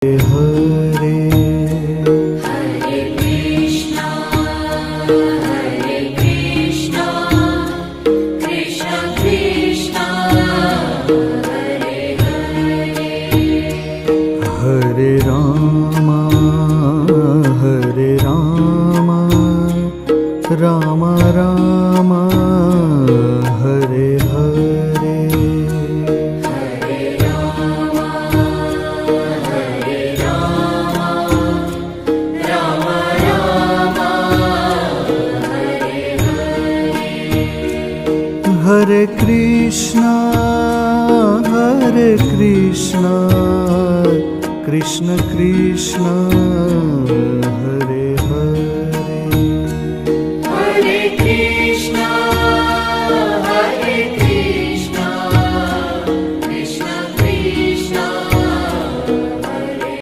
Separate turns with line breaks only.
Hare
Hare Krishna Krishna Krishna Hare Hare
Hare Rama Ram Ram Hare Hare
Hare Ram Ram Ram Hare Hare
Hare Krishna Krishna Krishna